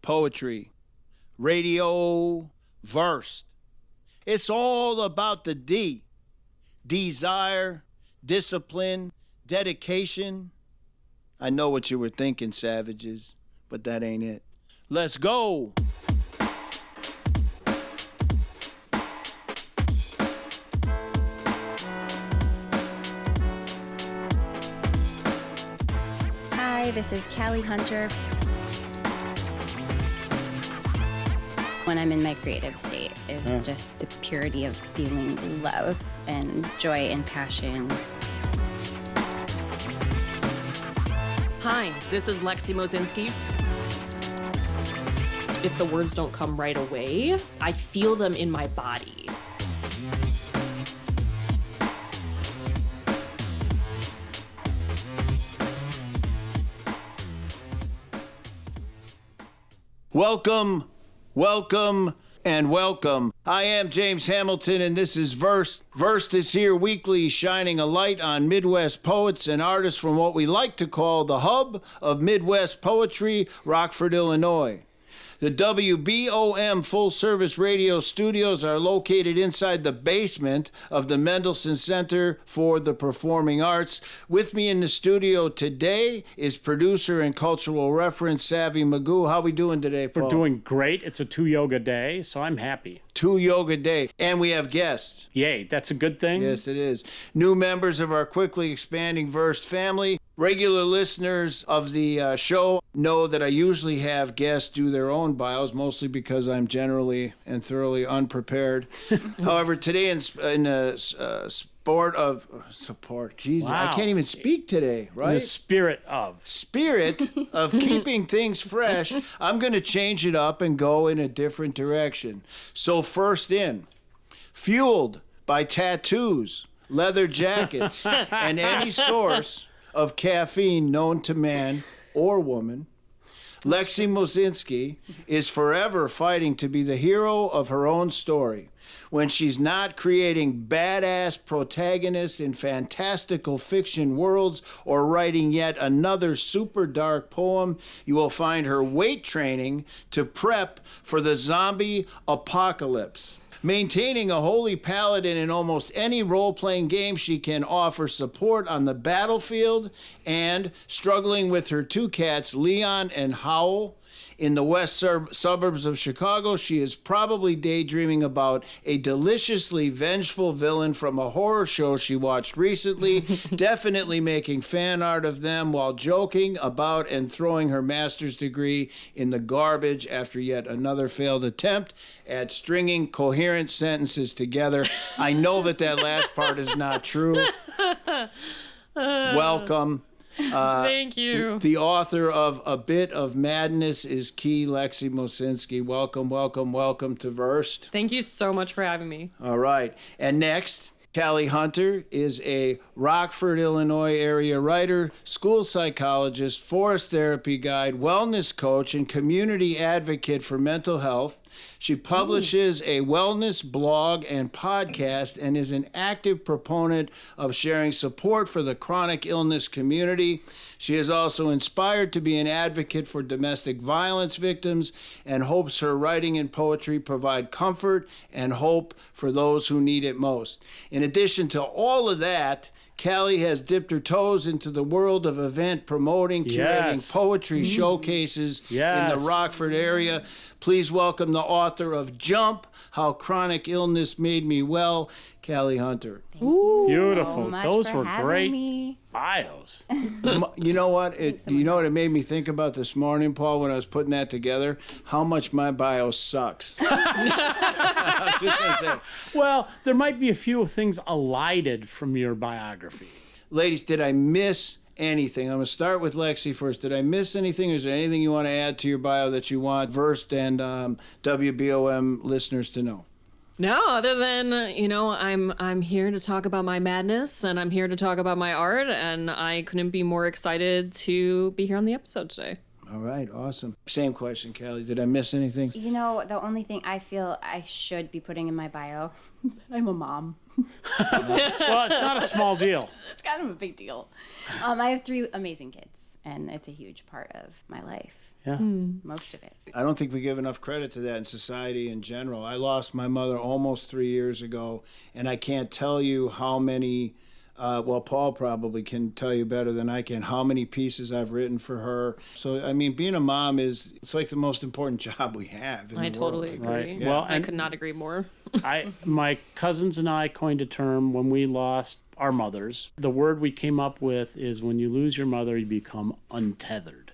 poetry, radio, verse. It's all about the D. Desire, discipline, dedication. I know what you were thinking, savages, but that ain't it. Let's go. Hi, this is Callie Hunter. When I'm in my creative state is just the purity of feeling love and joy and passion. Hi, this is Lexy Moscinski. If the words don't come right away, I feel them in my body. Welcome, welcome, and welcome. I am James Hamilton, and this is Versed. Versed is here weekly, shining a light on Midwest poets and artists from what we like to call the hub of Midwest poetry, Rockford, Illinois. The WBOM full-service radio studios are located inside the basement of the Mendelssohn Center for the Performing Arts. With me in the studio today is producer and cultural reference Savvy Magoo. How we doing today, Paul? We're doing great. It's a 2-yoga day, so I'm happy. 2-yoga day. And we have guests. Yay, that's a good thing. Yes, it is. New members of our quickly expanding Versed family. Regular listeners of the show know that I usually have guests do their own bios, mostly because I'm generally and thoroughly unprepared. However, today in support of Jesus, Wow. I can't even speak today, right? In the spirit of keeping things fresh, I'm going to change it up and go in a different direction. So first in, fueled by tattoos, leather jackets, and any source of caffeine known to man or woman, Lexy Moscinski is forever fighting to be the hero of her own story. When she's not creating badass protagonists in fantastical fiction worlds or writing yet another super dark poem, you will find her weight training to prep for the zombie apocalypse. Maintaining a holy paladin in almost any role-playing game, she can offer support on the battlefield, and struggling with her two cats, Leon and Howl, in the west suburbs of Chicago, she is probably daydreaming about a deliciously vengeful villain from a horror show she watched recently, definitely making fan art of them while joking about and throwing her master's degree in the garbage after yet another failed attempt at stringing coherent sentences together. I know that last part is not true. Welcome. Thank you. The author of A Bit of Madness is Key Lexy Moscinski. Welcome, welcome, welcome to Versed. Thank you so much for having me. All right. And next, Callie Hunter is a Rockford, Illinois area writer, school psychologist, forest therapy guide, wellness coach, and community advocate for mental health. She publishes a wellness blog and podcast and is an active proponent of sharing support for the chronic illness community. She is also inspired to be an advocate for domestic violence victims and hopes her writing and poetry provide comfort and hope for those who need it most. In addition to all of that, Callie has dipped her toes into the world of event promoting, curating poetry showcases in the Rockford area. Please welcome the author of Jump, How Chronic Illness Made Me Well, Callie Hunter. Ooh, beautiful. So much Those for were great me. bios. You know what? You know what it made me think about this morning, Paul, when I was putting that together? How much my bio sucks. I was just gonna say. Well, there might be a few things elided from your biography. Ladies, did I miss anything? I'm going to start with Lexy first. Did I miss anything? Is there anything you want to add to your bio that you want Versed and WBOM listeners to know? No, other than, I'm here to talk about my madness, and I'm here to talk about my art, and I couldn't be more excited to be here on the episode today. All right, awesome. Same question, Callie. Did I miss anything? You know, the only thing I feel I should be putting in my bio is that I'm a mom. Well, it's not a small deal. It's kind of a big deal. I have 3 amazing kids. and it's a huge part of my life. Yeah. Most of it. I don't think we give enough credit to that in society in general. I lost my mother almost 3 years ago, and I can't tell you how many, well, Paul probably can tell you better than I can, how many pieces I've written for her. So, I mean, being a mom it's like the most important job we have in I the totally world. agree. Right. Yeah. Well, I and could not agree more. my cousins and I coined a term when we lost our mothers. The word we came up with is when you lose your mother, you become untethered.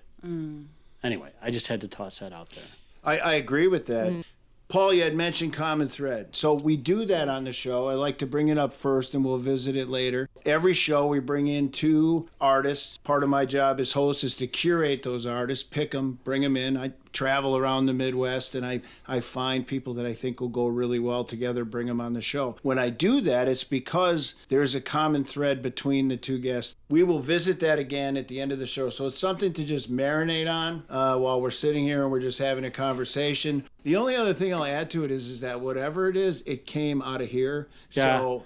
Anyway, I just had to toss that out there. I agree with that. Paul, you had mentioned common thread. So we do that on the show. I like to bring it up first and we'll visit it later. Every show we bring in 2 artists. Part of my job as host is to curate those artists, pick them, bring them in. I travel around the Midwest and I find people that I think will go really well together, bring them on the show. When I do that, it's because there's a common thread between the 2 guests. We will visit that again at the end of the show. So it's something to just marinate on while we're sitting here and we're just having a conversation. The only other thing I'll add to it is that whatever it is, it came out of here. Yeah. So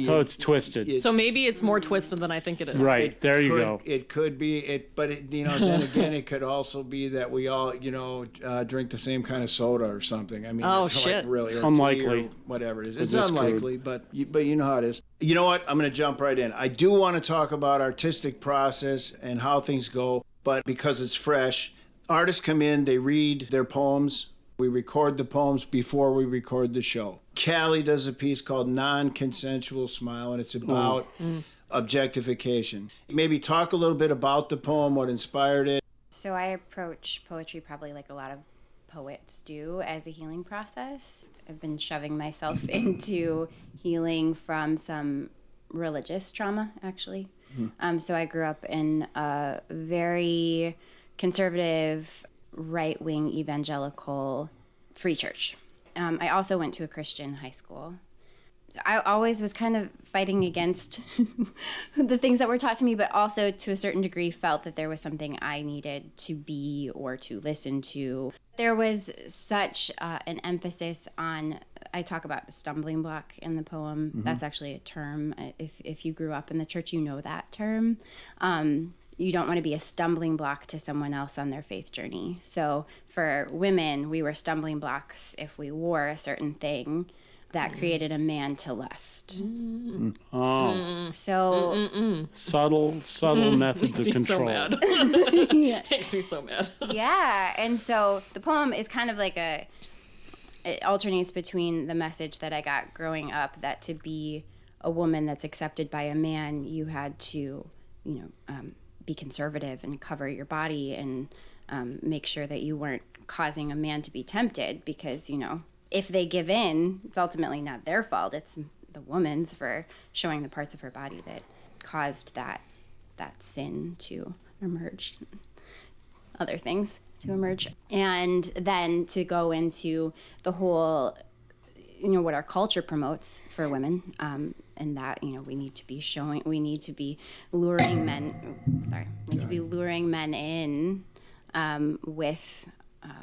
So it's twisted. So maybe it's more twisted than I think it is. Right. There you go. It could be but then again, it could also be that we all, drink the same kind of soda or something. I mean, Oh, it's shit. like really or Unlikely. tea or whatever it is. It's just unlikely, but you know how it is. You know what? I'm going to jump right in. I do want to talk about artistic process and how things go, but because it's fresh, artists come in, they read their poems. We record the poems before we record the show. Callie does a piece called Non-Consensual Smile, and it's about objectification. Maybe talk a little bit about the poem, what inspired it. So I approach poetry probably like a lot of poets do as a healing process. I've been shoving myself into healing from some religious trauma, actually. So I grew up in a very conservative, right-wing evangelical free church. I also went to a Christian high school. I always was kind of fighting against the things that were taught to me, but also to a certain degree felt that there was something I needed to be or to listen to. There was such an emphasis on, I talk about the stumbling block in the poem. That's actually a term. If you grew up in the church, you know that term. You don't want to be a stumbling block to someone else on their faith journey. So for women, we were stumbling blocks if we wore a certain thing that created a man to lust. Oh, So subtle methods of Makes me control. so mad. Makes me so mad. yeah, and so the poem is kind of like it alternates between the message that I got growing up that to be a woman that's accepted by a man, you had to, be conservative and cover your body and make sure that you weren't causing a man to be tempted because, if they give in, it's ultimately not their fault. It's the woman's for showing the parts of her body that caused that sin to emerge, other things to emerge. And then to go into the whole, what our culture promotes for women, and that, we need to be luring men in with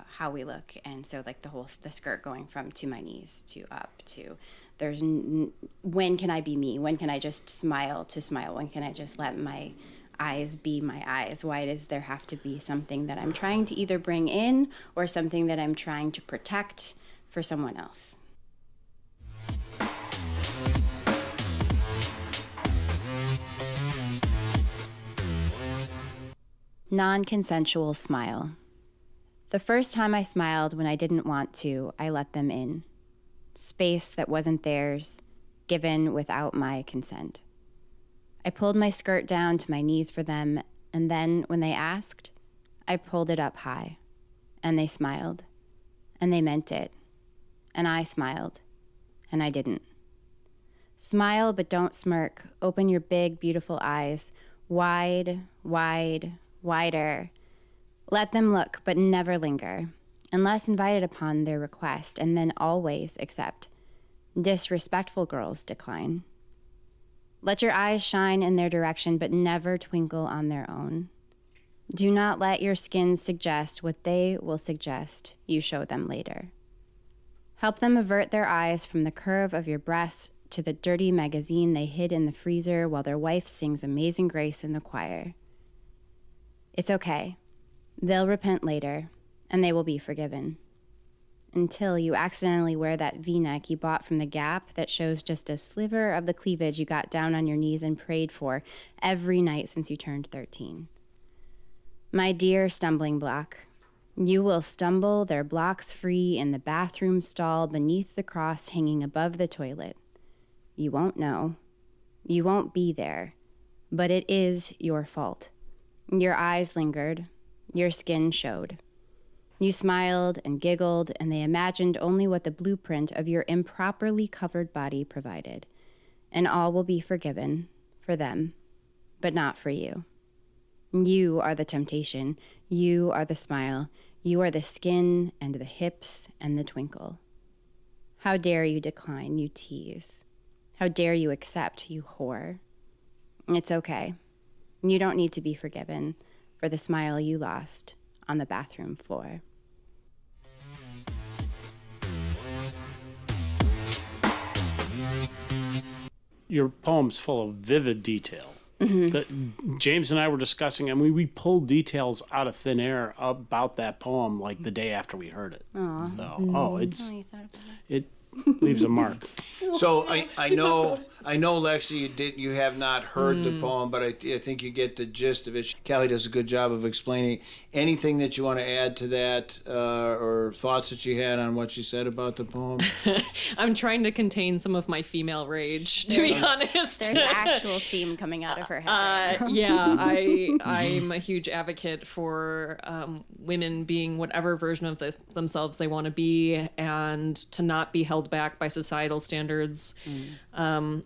how we look. And so like the skirt going from to my knees to up to when can I be me? When can I just smile to smile? When can I just let my eyes be my eyes? Why does there have to be something that I'm trying to either bring in or something that I'm trying to protect for someone else? Non-consensual smile. The first time I smiled when I didn't want to, I let them in. Space that wasn't theirs, given without my consent. I pulled my skirt down to my knees for them, and then when they asked, I pulled it up high. And they smiled. And they meant it. And I smiled. And I didn't. Smile, but don't smirk. Open your big, beautiful eyes. Wide, wide, wider. Let them look, but never linger, unless invited upon their request, and then always accept. Disrespectful girls decline. Let your eyes shine in their direction, but never twinkle on their own. Do not let your skin suggest what they will suggest you show them later. Help them avert their eyes from the curve of your breasts to the dirty magazine they hid in the freezer while their wife sings Amazing Grace in the choir. It's okay. They'll repent later, and they will be forgiven. Until you accidentally wear that V-neck you bought from the Gap that shows just a sliver of the cleavage you got down on your knees and prayed for every night since you turned 13. My dear stumbling block, you will stumble their blocks free in the bathroom stall beneath the cross hanging above the toilet. You won't know. You won't be there. But it is your fault. Your eyes lingered. Your skin showed. You smiled and giggled, and they imagined only what the blueprint of your improperly covered body provided. And all will be forgiven for them, but not for you. You are the temptation. You are the smile. You are the skin and the hips and the twinkle. How dare you decline, you tease. How dare you accept, you whore. It's okay. You don't need to be forgiven for the smile you lost on the bathroom floor. Your poem's full of vivid detail. That James and I were discussing, and we pulled details out of thin air about that poem like the day after we heard it. Aww. So, it leaves a mark. So I know Lexy, you have not heard the poem, but I think you get the gist of it. Callie does a good job of explaining. Anything that you want to add to that, or thoughts that you had on what she said about the poem? I'm trying to contain some of my female rage, to be honest. There's actual steam coming out of her head. I'm a huge advocate for women being whatever version of themselves they want to be, and to not be held back by societal standards,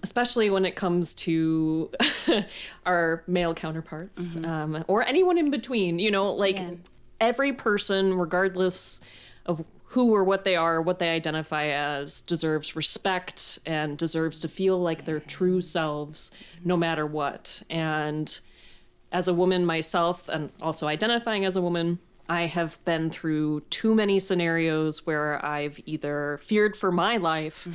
especially when it comes to our male counterparts, or anyone in between. Every person, regardless of who or what they are, what they identify as, deserves respect and deserves to feel like their true selves no matter what. And as a woman myself, and also identifying as a woman, I have been through too many scenarios where I've either feared for my life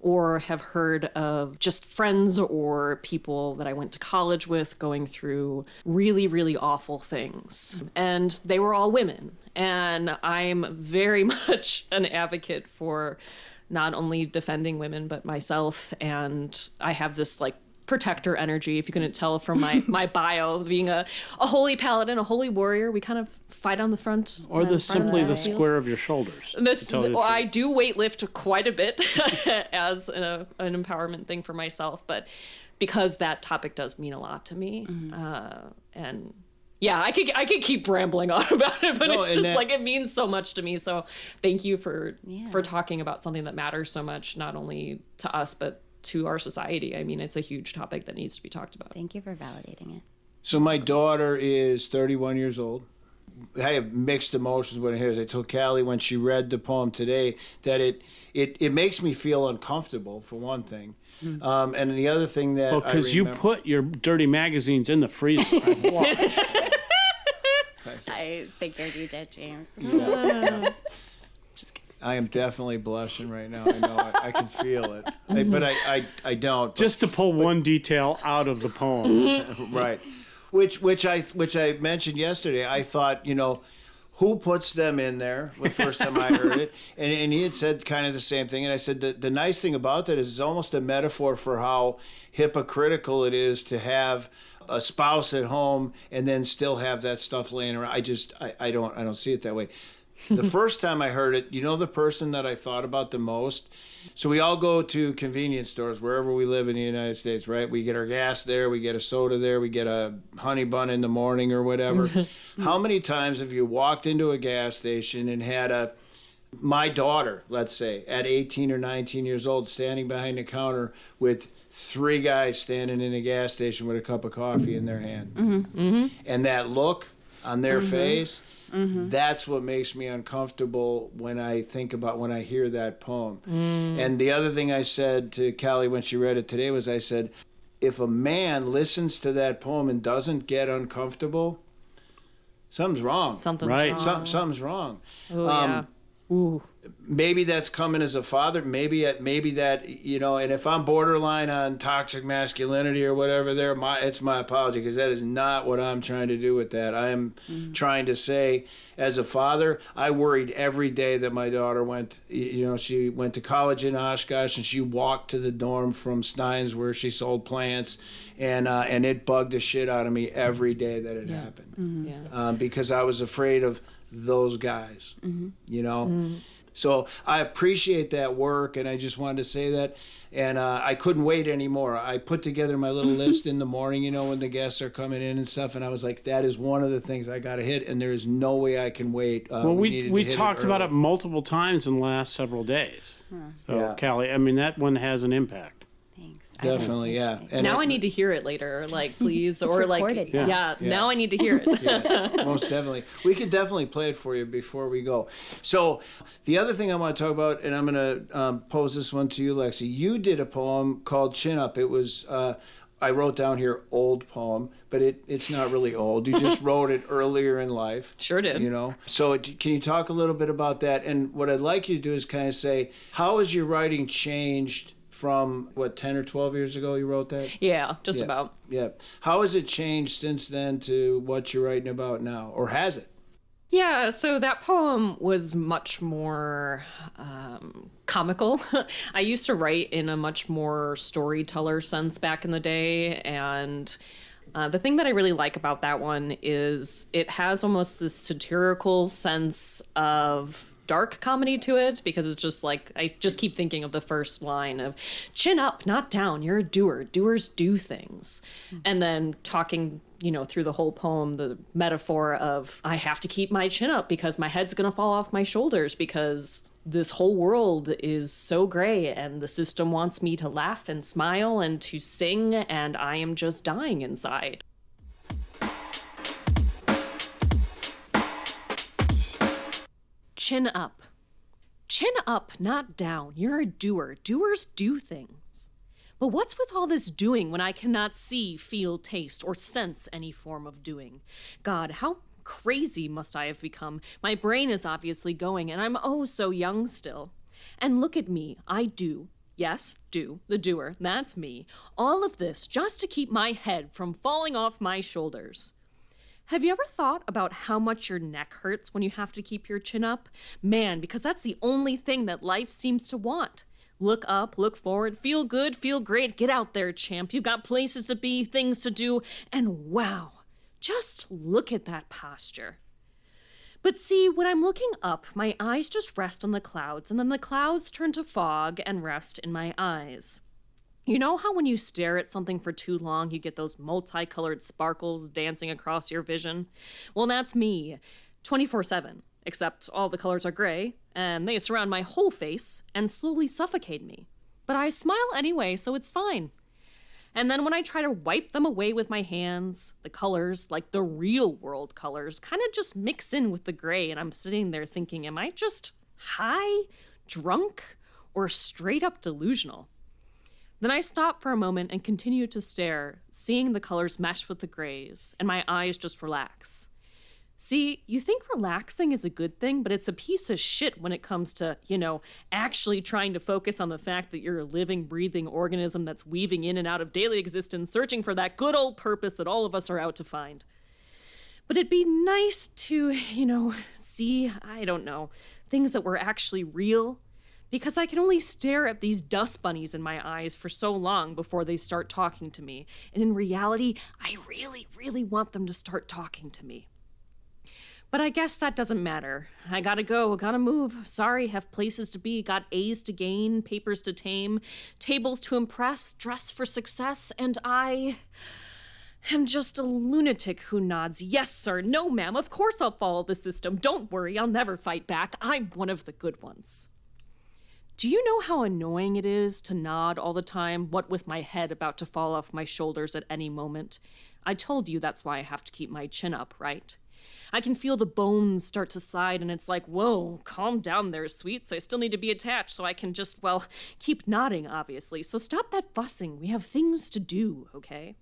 or have heard of just friends or people that I went to college with going through really, really awful things. And they were all women. And I'm very much an advocate for not only defending women, but myself. And I have this protector energy, if you couldn't tell from my bio, being a holy paladin, a holy warrior. We kind of fight on the front. Or the square of your shoulders. I do weightlift quite a bit as an empowerment thing for myself, but because that topic does mean a lot to me. And yeah, I could keep rambling on about it, but it's just it means so much to me. So thank you for talking about something that matters so much, not only to us, but to our society. I mean, it's a huge topic that needs to be talked about. Thank you for validating it. So my daughter is 31 years old. I have mixed emotions when I hear this. I told Callie when she read the poem today that it makes me feel uncomfortable, for one thing. And the other thing that because you put your dirty magazines in the freezer. I figured you did, James. Yeah. Just kidding. I am definitely blushing right now. I know it. I can feel it. But I don't. Just to pull one detail out of the poem. Right. Which I mentioned yesterday. I thought, who puts them in there the first time I heard it? And he had said kind of the same thing. And I said the nice thing about that is it's almost a metaphor for how hypocritical it is to have a spouse at home and then still have that stuff laying around. I don't see it that way. The first time I heard it, the person that I thought about the most? So we all go to convenience stores wherever we live in the United States, right? We get our gas there, we get a soda there, we get a honey bun in the morning or whatever. How many times have you walked into a gas station and had my daughter, let's say, at 18 or 19 years old, standing behind the counter with 3 guys standing in a gas station with a cup of coffee in their hand? And that look on their face, that's what makes me uncomfortable when I hear that poem. And the other thing I said to Callie when she read it today was I said, if a man listens to that poem and doesn't get uncomfortable, something's wrong. Something's wrong. Something's wrong. Oh, yeah. Ooh. maybe that's coming as a father. Maybe that, you know, and if I'm borderline on toxic masculinity or whatever, it's my apology, because that is not what I'm trying to do with that. I am trying to say, as a father, I worried every day that my daughter she went to college in Oshkosh, and she walked to the dorm from Stein's where she sold plants, and it bugged the shit out of me every day that it happened, because I was afraid of those guys, you know. So I appreciate that work, and I just wanted to say that. And I couldn't wait anymore. I put together my little list in the morning, you know, when the guests are coming in and stuff, and I was like, that is one of the things I got to hit, and there is no way I can wait. Well, we talked about it multiple times in the last several days. So, Callie, I mean, that one has an impact. Thanks. Definitely, yeah. And now I need to hear it later, like, please, or recorded, like, now I need to hear it. Yes, most definitely. We could definitely play it for you before we go. So the other thing I want to talk about, and I'm going to pose this one to you, Lexy. You did a poem called Chin Up. It was, I wrote down here, old poem, but it's not really old. You just wrote it earlier in life. Sure did. You know? So can you talk a little bit about that? And what I'd like you to do is kind of say, how has your writing changed from, 10 or 12 years ago you wrote that? Yeah, just about. Yeah. How has it changed since then to what you're writing about now? Or has it? Yeah, so that poem was much more comical. I used to write in a much more storyteller sense back in the day, and the thing that I really like about that one is it has almost this satirical sense of dark comedy to it, because it's just like, I just keep thinking of the first line of chin up, not down, you're a doer, doers do things. And then talking, you know, through the whole poem, the metaphor of I have to keep my chin up because my head's gonna fall off my shoulders, because this whole world is so gray and the system wants me to laugh and smile and to sing, and I am just dying inside. Chin up. Chin up, not down. You're a doer. Doers do things. But what's with all this doing when I cannot see, feel, taste, or sense any form of doing? God, how crazy must I have become? My brain is obviously going, and I'm oh so young still. And look at me. I do. Yes, do. The doer. That's me. All of this just to keep my head from falling off my shoulders. Have you ever thought about how much your neck hurts when you have to keep your chin up? Man, because that's the only thing that life seems to want. Look up, look forward, feel good, feel great, get out there, champ. You've got places to be, things to do, and wow, just look at that posture. But see, when I'm looking up, my eyes just rest on the clouds, and then the clouds turn to fog and rest in my eyes. You know how when you stare at something for too long, you get those multicolored sparkles dancing across your vision? Well, that's me, 24/7, except all the colors are gray, and they surround my whole face and slowly suffocate me. But I smile anyway, so it's fine. And then when I try to wipe them away with my hands, the colors, like the real world colors, kind of just mix in with the gray, and I'm sitting there thinking, am I just high, drunk, or straight up delusional? Then I stop for a moment and continue to stare, seeing the colors mesh with the grays, and my eyes just relax. See, you think relaxing is a good thing, but it's a piece of shit when it comes to, actually trying to focus on the fact that you're a living, breathing organism that's weaving in and out of daily existence, searching for that good old purpose that all of us are out to find. But it'd be nice to, see, things that were actually real. Because I can only stare at these dust bunnies in my eyes for so long before they start talking to me. And in reality, I really, really want them to start talking to me. But I guess that doesn't matter. I gotta go, gotta move. Sorry, have places to be, got A's to gain, papers to tame, tables to impress, dress for success, and I am just a lunatic who nods. Yes, sir. No, ma'am. Of course I'll follow the system. Don't worry, I'll never fight back. I'm one of the good ones. Do you know how annoying it is to nod all the time, what with my head about to fall off my shoulders at any moment? I told you that's why I have to keep my chin up, right? I can feel the bones start to slide, and it's like, whoa, calm down there, sweets. I still need to be attached, so I can just, keep nodding, obviously. So stop that fussing. We have things to do, okay?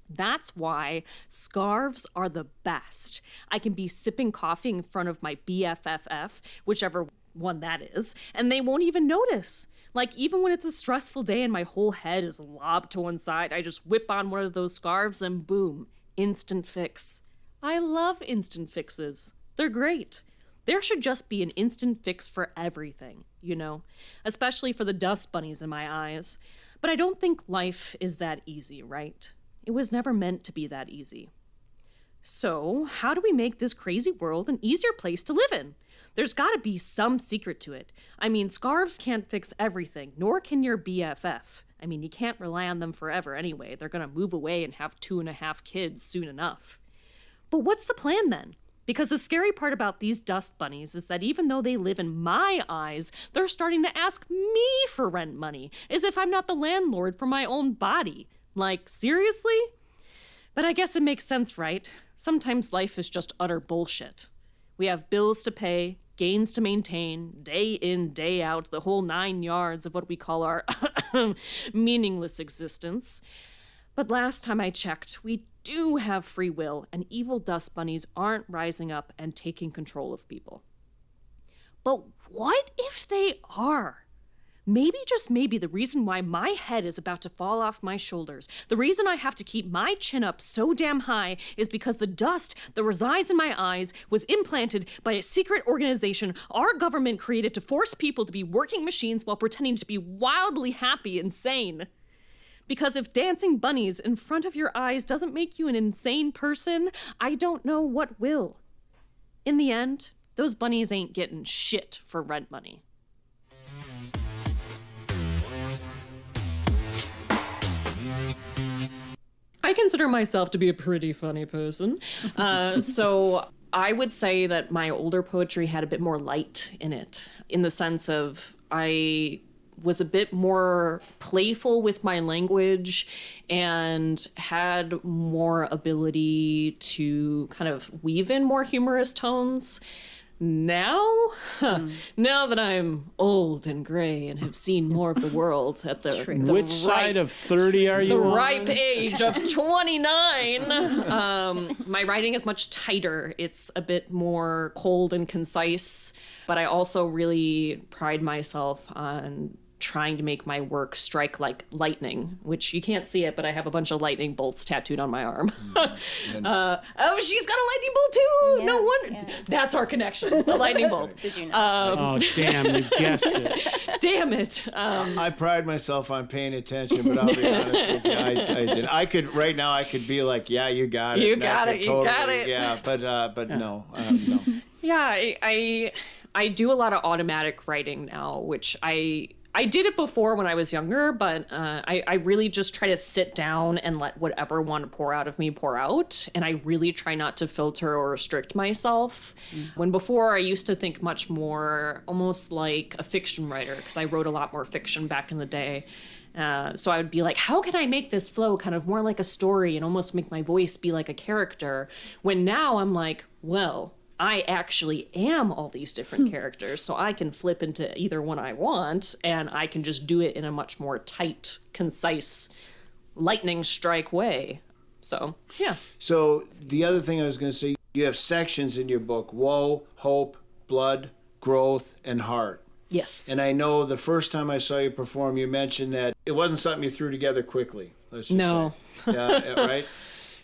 That's why scarves are the best. I can be sipping coffee in front of my BFFF, whichever one that is, and they won't even notice. Like, even when it's a stressful day and my whole head is lobbed to one side, I just whip on one of those scarves and boom, instant fix. I love instant fixes. They're great. There should just be an instant fix for everything, you know, especially for the dust bunnies in my eyes. But I don't think life is that easy, right? It was never meant to be that easy. So, how do we make this crazy world an easier place to live in? There's gotta be some secret to it. I mean, scarves can't fix everything, nor can your BFF. I mean, you can't rely on them forever anyway. They're gonna move away and have 2.5 kids soon enough. But what's the plan then? Because the scary part about these dust bunnies is that even though they live in my eyes, they're starting to ask me for rent money, as if I'm not the landlord for my own body. Like, seriously? But I guess it makes sense, right? Sometimes life is just utter bullshit. We have bills to pay, gains to maintain, day in, day out, the whole 9 yards of what we call our meaningless existence. But last time I checked, we do have free will, and evil dust bunnies aren't rising up and taking control of people. But what if they are? Maybe, just maybe, the reason why my head is about to fall off my shoulders, the reason I have to keep my chin up so damn high, is because the dust that resides in my eyes was implanted by a secret organization our government created to force people to be working machines while pretending to be wildly happy and sane. Because if dancing bunnies in front of your eyes doesn't make you an insane person, I don't know what will. In the end, those bunnies ain't getting shit for rent money. I consider myself to be a pretty funny person. So I would say that my older poetry had a bit more light in it, in the sense of I was a bit more playful with my language and had more ability to kind of weave in more humorous tones. Now, now that I'm old and gray and have seen more of the world at the Which side of 30 are you on? The ripe age of 29. My writing is much tighter. It's a bit more cold and concise, but I also really pride myself on trying to make my work strike like lightning, which you can't see it, but I have a bunch of lightning bolts tattooed on my arm. Oh, she's got a lightning bolt too! Yeah, No wonder. yeah. That's our connection, the lightning bolt. Did you know? Oh, damn, you guessed it. Damn it. I pride myself on paying attention, but I'll be honest with you, I didn't. I could, right now, I could be like, yeah, you got it. You And I got could it, you got it. Yeah, but no, no. Yeah, I do a lot of automatic writing now, which I did it before when I was younger, but I really just try to sit down and let whatever want to pour out of me pour out. And I really try not to filter or restrict myself. When before I used to think much more almost like a fiction writer, because I wrote a lot more fiction back in the day. So I would be like, how can I make this flow kind of more like a story and almost make my voice be like a character? When now I'm like, well, I actually am all these different characters, so I can flip into either one I want, and I can just do it in a much more tight, concise, lightning strike way. So, yeah. So the other thing I was going to say, you have sections in your book: woe, hope, blood, growth, and heart. Yes. And I know the first time I saw you perform, you mentioned that it wasn't something you threw together quickly. Let's just No. say. Right?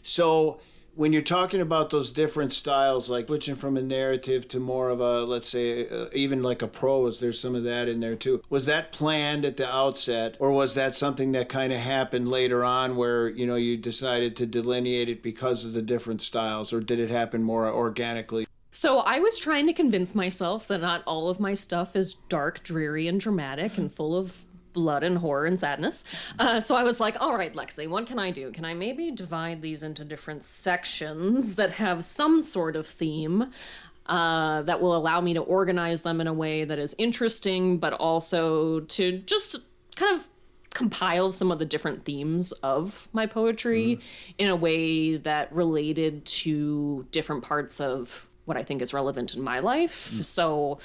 So when you're talking about those different styles, like switching from a narrative to more of a, let's say, even like a prose, there's some of that in there too. Was that planned at the outset, or was that something that kind of happened later on where, you know, you decided to delineate it because of the different styles, or did it happen more organically? So I was trying to convince myself that not all of my stuff is dark, dreary, and dramatic and full of blood and horror and sadness. So I was like, all right, Lexy, what can I do? Can I maybe divide these into different sections that have some sort of theme that will allow me to organize them in a way that is interesting, but also to just kind of compile some of the different themes of my poetry in a way that related to different parts of what I think is relevant in my life. So,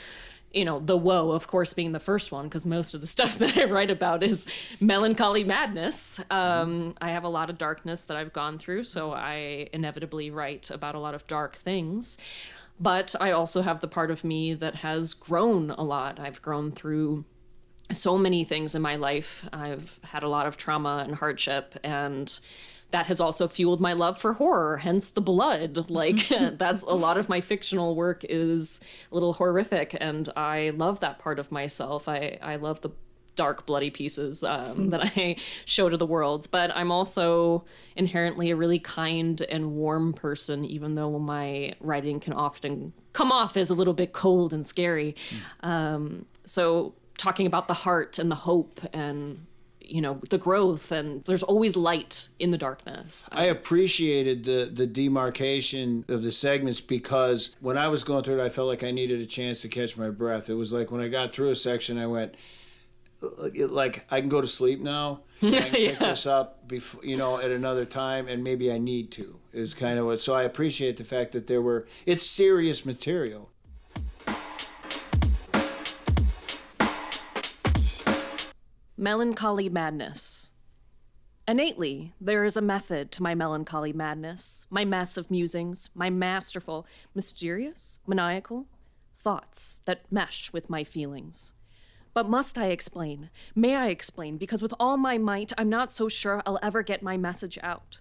you know, the woe, of course, being the first one, because most of the stuff that I write about is melancholy madness. I have a lot of darkness that I've gone through, so I inevitably write about a lot of dark things. But I also have the part of me that has grown a lot. I've grown through so many things in my life. I've had a lot of trauma and hardship, and that has also fueled my love for horror, hence the blood. Like, that's a lot of my fictional work is a little horrific, and I love that part of myself. I love the dark, bloody pieces that I show to the world. But I'm also inherently a really kind and warm person, even though my writing can often come off as a little bit cold and scary. So talking about the heart and the hope and, you know, the growth, and there's always light in the darkness. I appreciated the demarcation of the segments, because when I was going through it, I felt like I needed a chance to catch my breath. It was like when I got through a section, I went, like, I can go to sleep now. I can pick this up before, you know, at another time, and maybe I need to, is kind of what. So I appreciate the fact that it's serious material. Melancholy madness. Innately, there is a method to my melancholy madness, my mess of musings, my masterful, mysterious, maniacal thoughts that mesh with my feelings. But must I explain? May I explain? Because with all my might, I'm not so sure I'll ever get my message out.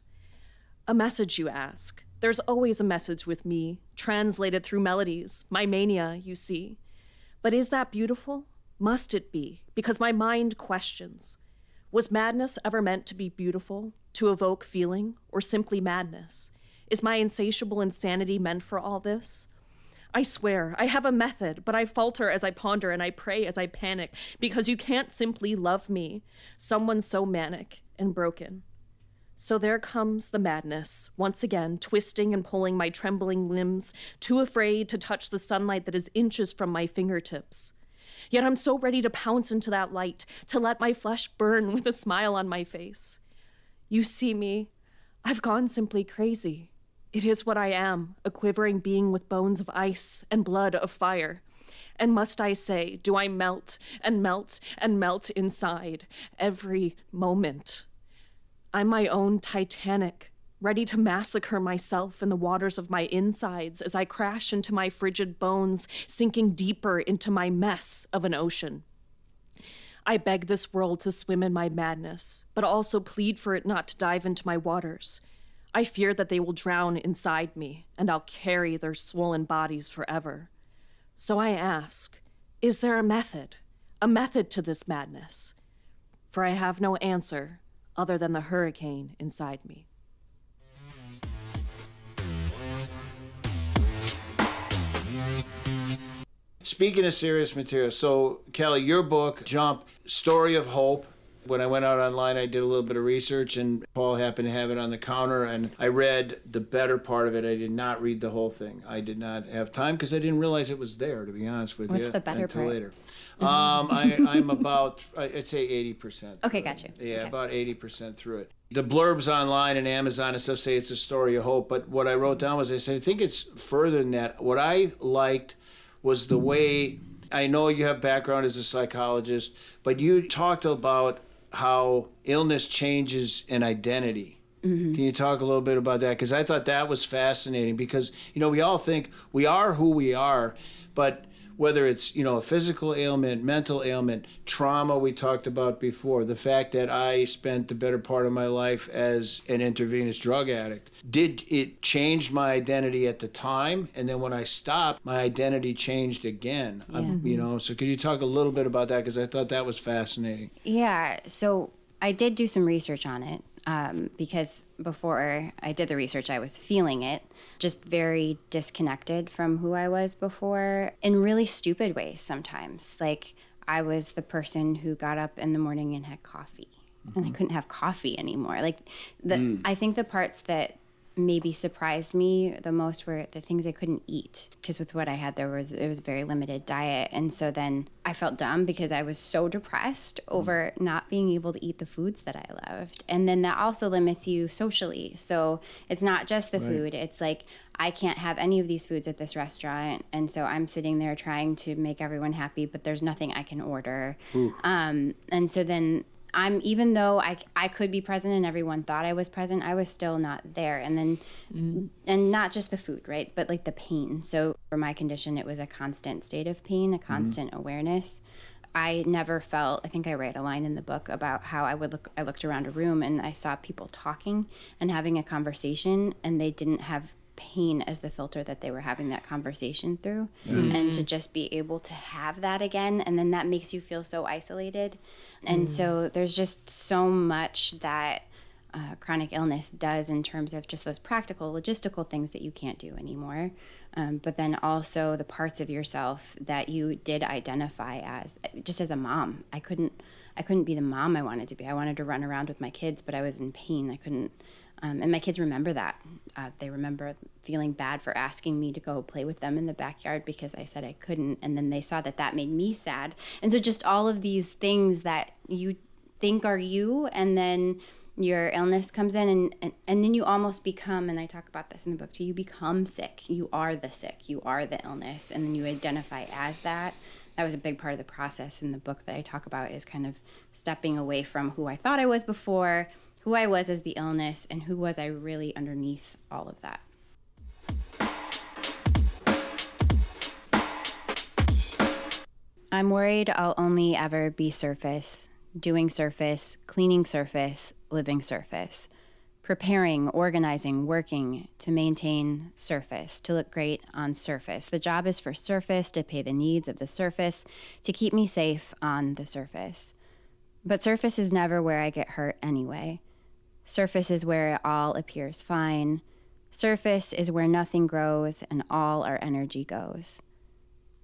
A message, you ask? There's always a message with me, translated through melodies, my mania, you see. But is that beautiful? Must it be? Because my mind questions. Was madness ever meant to be beautiful, to evoke feeling, or simply madness? Is my insatiable insanity meant for all this? I swear, I have a method, but I falter as I ponder and I pray as I panic, because you can't simply love me, someone so manic and broken. So there comes the madness, once again, twisting and pulling my trembling limbs, too afraid to touch the sunlight that is inches from my fingertips. Yet I'm so ready to pounce into that light, to let my flesh burn with a smile on my face. You see me, I've gone simply crazy. It is what I am, a quivering being with bones of ice and blood of fire. And must I say, do I melt and melt and melt inside every moment? I'm my own Titanic, ready to massacre myself in the waters of my insides as I crash into my frigid bones, sinking deeper into my mess of an ocean. I beg this world to swim in my madness, but also plead for it not to dive into my waters. I fear that they will drown inside me, and I'll carry their swollen bodies forever. So I ask, is there a method to this madness? For I have no answer other than the hurricane inside me. Speaking of serious material, so Callie, your book, Jump, Story of Hope. When I went out online, I did a little bit of research, and Paul happened to have it on the counter, and I read the better part of it. I did not read the whole thing. I did not have time because I didn't realize it was there, to be honest with you. What's the better until part? Later. I'm about, I'd say 80%. Okay, gotcha. Yeah, Okay. about 80% through it. The blurbs online and Amazon and stuff say it's a story of hope, but what I wrote down was, I said, I think it's further than that. What I liked was the way, I know you have background as a psychologist, but you talked about how illness changes an identity. Mm-hmm. Can you talk a little bit about that? Because I thought that was fascinating, because, you know, we all think we are who we are, but whether it's, you know, a physical ailment, mental ailment, trauma we talked about before, the fact that I spent the better part of my life as an intravenous drug addict, did it change my identity at the time? And then when I stopped, my identity changed again. Yeah. You know, so could you talk a little bit about that? Because I thought that was fascinating. Yeah, so I did do some research on it, because before I did the research, I was feeling it, just very disconnected from who I was before in really stupid ways sometimes. Like, I was the person who got up in the morning and had coffee, and I couldn't have coffee anymore. Like, I think the parts that maybe surprised me the most were the things I couldn't eat, because with what I had, it was a very limited diet. And so then I felt dumb because I was so depressed over not being able to eat the foods that I loved. And then that also limits you socially. So it's not just the food. It's like, I can't have any of these foods at this restaurant. And so I'm sitting there trying to make everyone happy, but there's nothing I can order. And so then even though I could be present and everyone thought I was present, I was still not there. And then, and not just the food, right? But like the pain. So for my condition, it was a constant state of pain, a constant awareness. I never felt, I think I write a line in the book about how I looked around a room and I saw people talking and having a conversation, and they didn't have pain as the filter that they were having that conversation through. And to just be able to have that again, and then that makes you feel so isolated. And so there's just so much that chronic illness does in terms of just those practical, logistical things that you can't do anymore. But then also the parts of yourself that you did identify as, just as a mom. I couldn't be the mom I wanted to be. I wanted to run around with my kids, but I was in pain. I couldn't. And my kids remember that. They remember feeling bad for asking me to go play with them in the backyard because I said I couldn't. And then they saw that made me sad. And so just all of these things that you think are you, and then your illness comes in, and then you almost become, and I talk about this in the book too, you become sick. You are the sick. You are the illness. And then you identify as that. That was a big part of the process in the book that I talk about, is kind of stepping away from who I thought I was before, who I was as the illness, and who was I really underneath all of that. I'm worried I'll only ever be surface, doing surface, cleaning surface, living surface, preparing, organizing, working to maintain surface, to look great on surface. The job is for surface, to pay the needs of the surface, to keep me safe on the surface. But surface is never where I get hurt anyway. Surface is where it all appears fine. Surface is where nothing grows and all our energy goes.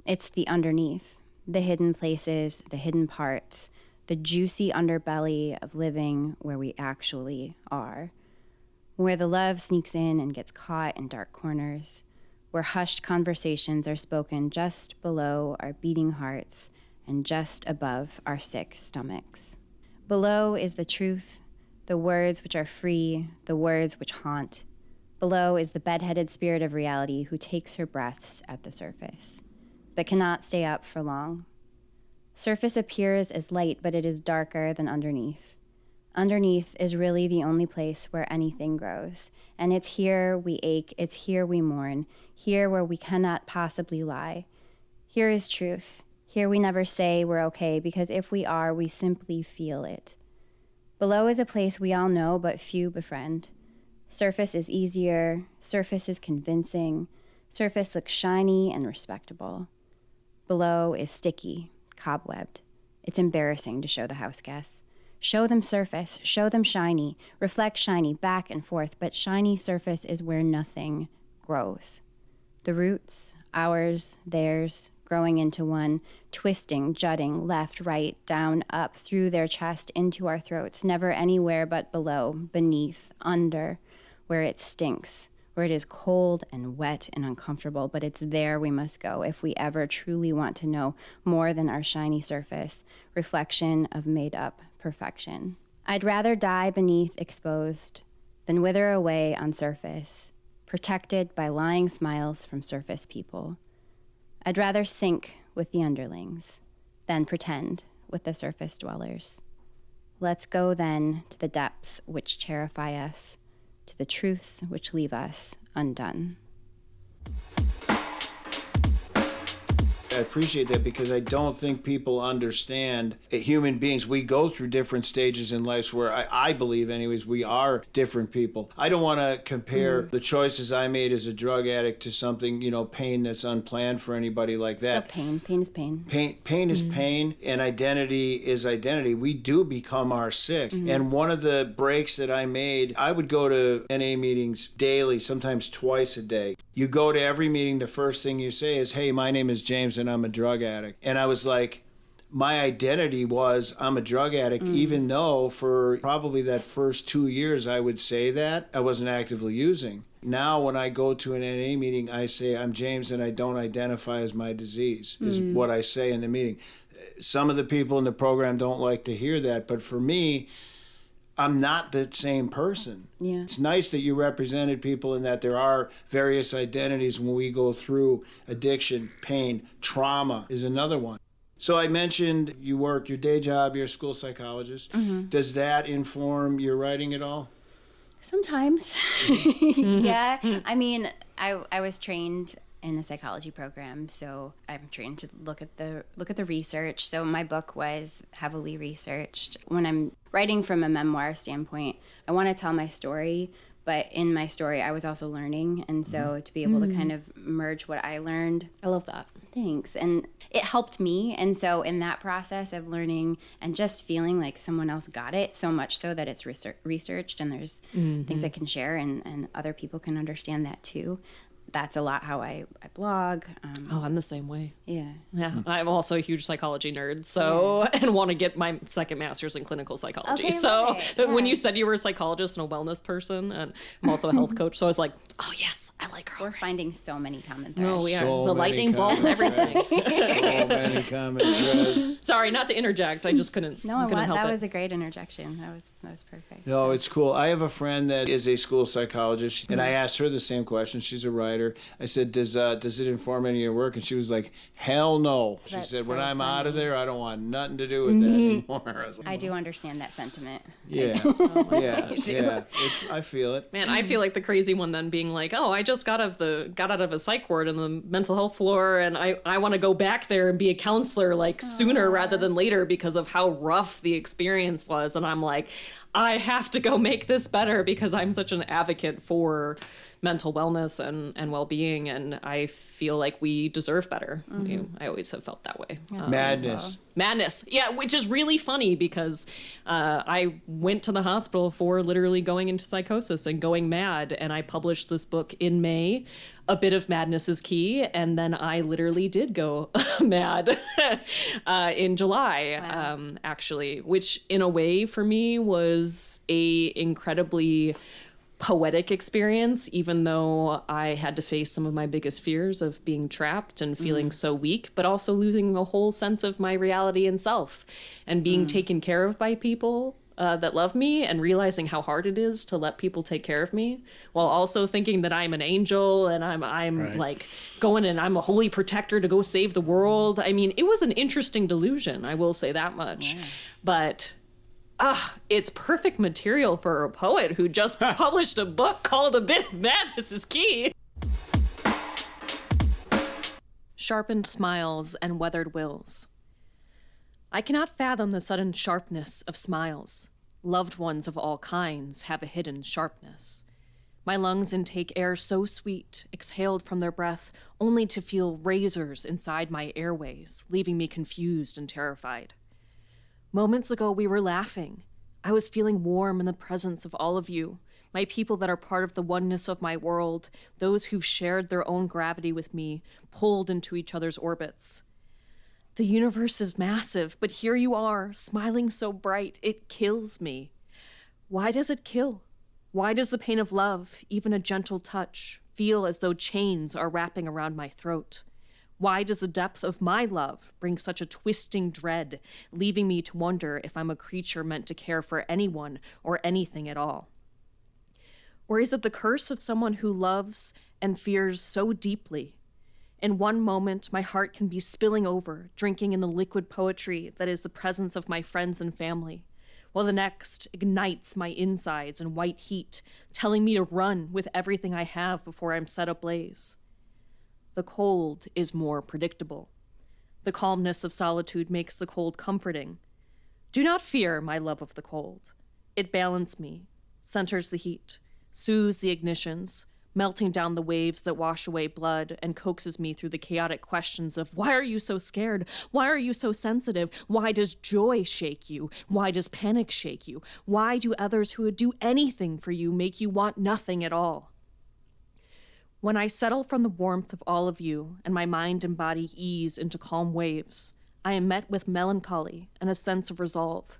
It's the underneath, the hidden places, the hidden parts, the juicy underbelly of living where we actually are, where the love sneaks in and gets caught in dark corners, where hushed conversations are spoken just below our beating hearts and just above our sick stomachs. Below is the truth, the words which are free, the words which haunt. Below is the bedheaded spirit of reality who takes her breaths at the surface, but cannot stay up for long. Surface appears as light, but it is darker than underneath. Underneath is really the only place where anything grows, and it's here we ache, it's here we mourn, here where we cannot possibly lie. Here is truth. Here we never say we're okay, because if we are, we simply feel it. Below is a place we all know, but few befriend. Surface is easier, surface is convincing, surface looks shiny and respectable. Below is sticky, cobwebbed. It's embarrassing to show the house guests. Show them surface, show them shiny, reflect shiny back and forth, but shiny surface is where nothing grows. The roots, ours, theirs, growing into one, twisting, jutting, left, right, down, up, through their chest, into our throats, never anywhere but below, beneath, under, where it stinks, where it is cold and wet and uncomfortable, but it's there we must go if we ever truly want to know more than our shiny surface, reflection of made-up perfection. I'd rather die beneath exposed than wither away on surface, protected by lying smiles from surface people. I'd rather sink with the underlings than pretend with the surface dwellers. Let's go then to the depths which terrify us, to the truths which leave us undone. I appreciate that, because I don't think people understand human beings. We go through different stages in life where I believe anyways, we are different people. I don't want to compare the choices I made as a drug addict to something, pain that's unplanned for anybody like that. Still pain. Pain is pain. Pain is pain, and identity is identity. We do become our sick. And one of the breaks that I made, I would go to NA meetings daily, sometimes twice a day. You go to every meeting, the first thing you say is, "Hey, my name is James and I'm a drug addict." And I was like, my identity was I'm a drug addict, even though for probably that first 2 years I would say that I wasn't actively using. Now when I go to an NA meeting, I say I'm James and I don't identify as my disease, is what I say in the meeting. Some of the people in the program don't like to hear that, but for me, I'm not the same person. Yeah. It's nice that you represented people and that there are various identities when we go through addiction, pain, trauma is another one. So I mentioned you work your day job, you're a school psychologist. Does that inform your writing at all? Sometimes. Yeah. I mean, I was trained in a psychology program, so I'm trained to look at the research. So my book was heavily researched. When I'm writing from a memoir standpoint, I want to tell my story, but in my story I was also learning, and so to be able to kind of merge what I learned. I love that. Thanks. And it helped me. And so in that process of learning and just feeling like someone else got it, so much so that it's researched and there's things I can share and other people can understand that too. That's a lot how I blog. I'm the same way. Yeah. Yeah, I'm also a huge psychology nerd, so and want to get my second master's in clinical psychology. Okay, So love it. when Yeah. you said you were a psychologist and a wellness person, and I'm also a health coach, so I was like, oh yes, I like her. We're finding so many common threads. Oh, we are. So The many lightning bolt and common everything. So many common threads. Sorry, not to interject. I just couldn't. No, couldn't help that it. was a great interjection. That was perfect. No, it's cool. I have a friend that is a school psychologist, and I asked her the same question. She's a writer. I said, does it inform any of your work? And she was like, hell no. She That's said, when so I'm out of funny. there, I don't want nothing to do with that anymore. I was like, I do understand that sentiment. yeah, I feel it. Man, I feel like the crazy one then being like, oh, I just got out of a psych ward in the mental health floor, and I want to go back there and be a counselor like sooner rather than later because of how rough the experience was. And I'm like, I have to go make this better because I'm such an advocate for mental wellness and well-being, and I feel like we deserve better. I always have felt that way. Madness. Yeah, which is really funny because I went to the hospital for literally going into psychosis and going mad, and I published this book in May. A bit of madness is key, and then I literally did go mad in July, actually, which in a way for me was a incredibly poetic experience, even though I had to face some of my biggest fears of being trapped and feeling so weak, but also losing a whole sense of my reality and self and being taken care of by people that love me and realizing how hard it is to let people take care of me while also thinking that I'm an angel and I'm Right. like going and I'm a holy protector to go save the world. I mean, it was an interesting delusion, I will say that much. Yeah. But it's perfect material for a poet who just published a book called A Bit of Madness is Key. Sharpened smiles and weathered wills. I cannot fathom the sudden sharpness of smiles. Loved ones of all kinds have a hidden sharpness. My lungs intake air so sweet, exhaled from their breath, only to feel razors inside my airways, leaving me confused and terrified. Moments ago, we were laughing. I was feeling warm in the presence of all of you, my people that are part of the oneness of my world, those who've shared their own gravity with me, pulled into each other's orbits. The universe is massive, but here you are, smiling so bright, it kills me. Why does it kill? Why does the pain of love, even a gentle touch, feel as though chains are wrapping around my throat? Why does the depth of my love bring such a twisting dread, leaving me to wonder if I'm a creature meant to care for anyone or anything at all? Or is it the curse of someone who loves and fears so deeply? In one moment, my heart can be spilling over, drinking in the liquid poetry that is the presence of my friends and family, while the next ignites my insides in white heat, telling me to run with everything I have before I'm set ablaze. The cold is more predictable. The calmness of solitude makes the cold comforting. Do not fear, my love of the cold. It balances me, centers the heat, soothes the ignitions, melting down the waves that wash away blood and coaxes me through the chaotic questions of why are you so scared? Why are you so sensitive? Why does joy shake you? Why does panic shake you? Why do others who would do anything for you make you want nothing at all? When I settle from the warmth of all of you and my mind and body ease into calm waves, I am met with melancholy and a sense of resolve.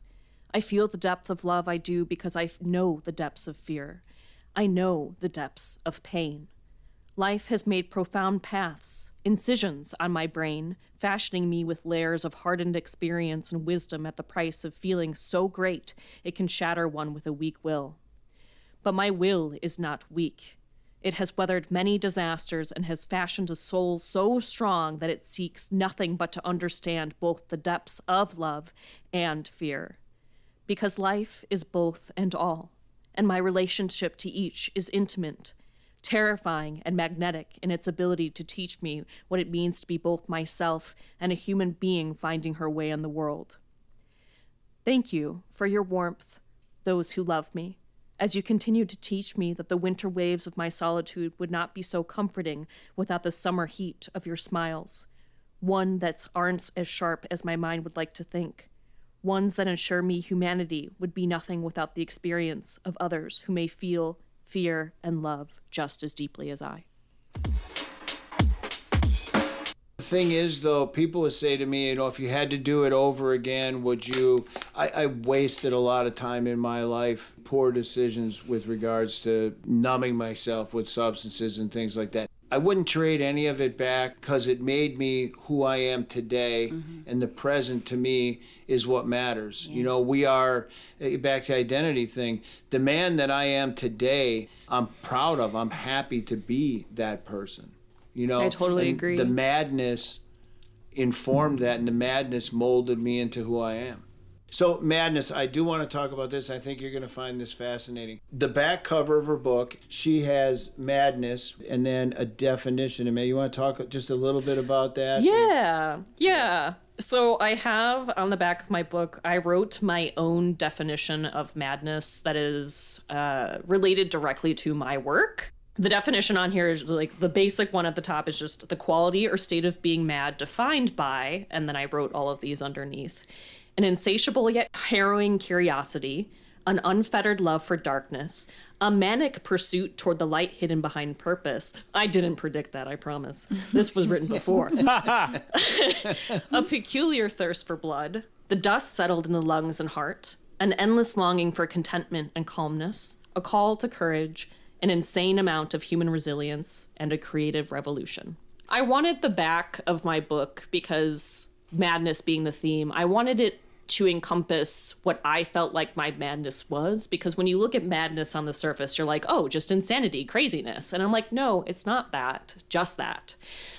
I feel the depth of love I do because I know the depths of fear. I know the depths of pain. Life has made profound paths, incisions on my brain, fashioning me with layers of hardened experience and wisdom at the price of feeling so great it can shatter one with a weak will. But my will is not weak. It has weathered many disasters and has fashioned a soul so strong that it seeks nothing but to understand both the depths of love and fear. Because life is both and all, and my relationship to each is intimate, terrifying, and magnetic in its ability to teach me what it means to be both myself and a human being finding her way in the world. Thank you for your warmth, those who love me, as you continue to teach me that the winter waves of my solitude would not be so comforting without the summer heat of your smiles, one that aren't as sharp as my mind would like to think, ones that ensure me humanity would be nothing without the experience of others who may feel, fear, and love just as deeply as I. The thing is, though, people would say to me, if you had to do it over again, would you? I wasted a lot of time in my life, poor decisions with regards to numbing myself with substances and things like that. I wouldn't trade any of it back because it made me who I am today, and the present to me is what matters. Yeah. We are, back to identity thing, the man that I am today, I'm proud of. I'm happy to be that person. I totally agree. The madness informed that, and the madness molded me into who I am. So, madness, I do want to talk about this. I think you're going to find this fascinating. The back cover of her book, she has madness and then a definition. And you want to talk just a little bit about that? Yeah. So I have on the back of my book, I wrote my own definition of madness that is related directly to my work. The definition on here is like the basic one at the top is just the quality or state of being mad defined by, and then I wrote all of these underneath. An insatiable yet harrowing curiosity, an unfettered love for darkness, a manic pursuit toward the light hidden behind purpose. I didn't predict that, I promise. This was written before. A peculiar thirst for blood, the dust settled in the lungs and heart, an endless longing for contentment and calmness, a call to courage, an insane amount of human resilience, and a creative revolution. I wanted the back of my book because madness being the theme, I wanted it to encompass what I felt like my madness was, because when you look at madness on the surface, you're like, oh, just insanity, craziness. And I'm like, no, it's not that, just that.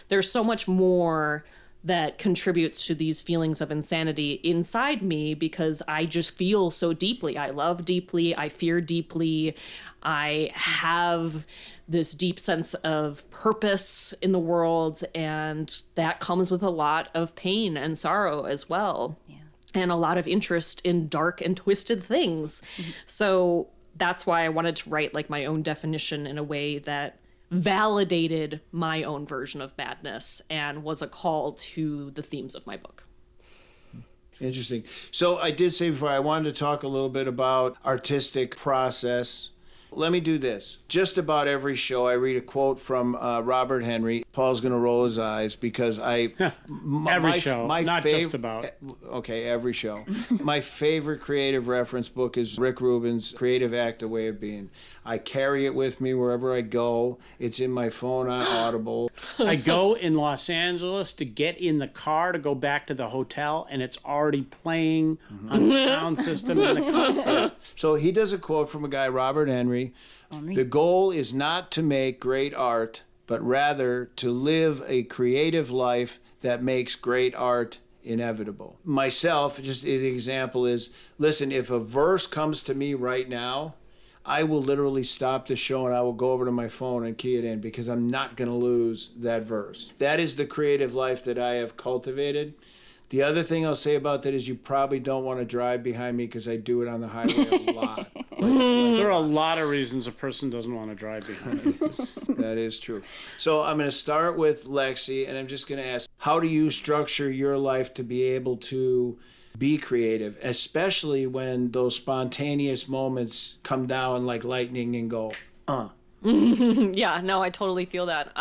There's so much more that contributes to these feelings of insanity inside me because I just feel so deeply. I love deeply, I fear deeply, I have this deep sense of purpose in the world, and that comes with a lot of pain and sorrow as well. Yeah. And a lot of interest in dark and twisted things. Mm-hmm. So that's why I wanted to write like my own definition in a way that validated my own version of madness and was a call to the themes of my book. Interesting. So I did say before I wanted to talk a little bit about artistic process. Let me do this. Just about every show, I read a quote from Robert Henry. Paul's going to roll his eyes because every show, not just about. Okay, every show. My favorite creative reference book is Rick Rubin's Creative Act, A Way of Being. I carry it with me wherever I go. It's in my phone on Audible. I go in Los Angeles to get in the car to go back to the hotel, and it's already playing on the sound system in the car. So he does a quote from a guy, Robert Henry. The goal is not to make great art, but rather to live a creative life that makes great art inevitable. Myself, just an example is, listen, if a verse comes to me right now, I will literally stop the show and I will go over to my phone and key it in because I'm not going to lose that verse. That is the creative life that I have cultivated. The other thing I'll say about that is you probably don't want to drive behind me because I do it on the highway a lot. There are a lot of reasons a person doesn't want to drive behind me. That is true. So I'm going to start with Lexy, and I'm just going to ask, how do you structure your life to be able to be creative, especially when those spontaneous moments come down like lightning and go, Yeah, no, I totally feel that.